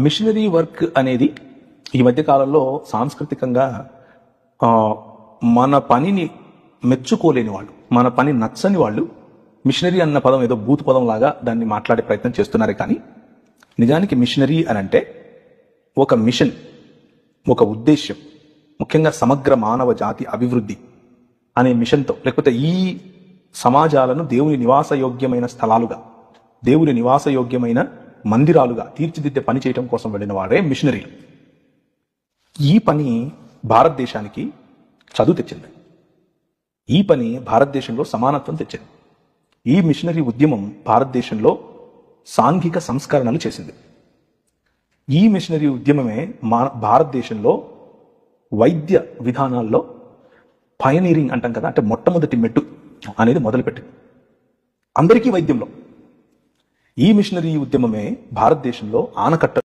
Machinery work అనేది ఈ మధ్య కాలంలో సాంస్కృతికంగా మన పనిని మెచ్చుకోలేని వాళ్ళు, మన పని నచ్చని వాళ్ళు మిషనరీ అన్న పదం ఏదో బూతు పదం లాగా దాన్ని మాట్లాడే ప్రయత్నం చేస్తున్నారు. కానీ నిజానికి మిషనరీ అని అంటే ఒక మిషన్, ఒక ఉద్దేశ్యం, ముఖ్యంగా సమగ్ర మానవ జాతి అభివృద్ధి అనే మిషన్తో, లేకపోతే ఈ సమాజాలను దేవుని నివాసయోగ్యమైన స్థలాలుగా, దేవుని నివాసయోగ్యమైన మందిరాలుగా తీర్చిదిద్దే పని చేయడం కోసం వెళ్ళిన వాడే మిషనరీలు. ఈ పని భారతదేశానికి చదువు తెచ్చింది. ఈ పని భారతదేశంలో సమానత్వం తెచ్చింది. ఈ మిషనరీ ఉద్యమం భారతదేశంలో సాంఘిక సంస్కరణలు చేసింది. ఈ మిషనరీ ఉద్యమమే భారతదేశంలో వైద్య విధానాల్లో పయనీరింగ్ అంటాం కదా, అంటే మొట్టమొదటి మెట్టు అనేది మొదలుపెట్టింది అందరికీ వైద్యంలో. ఈ మిషనరీ ఉద్యమమే భారతదేశంలో ఆనకట్ట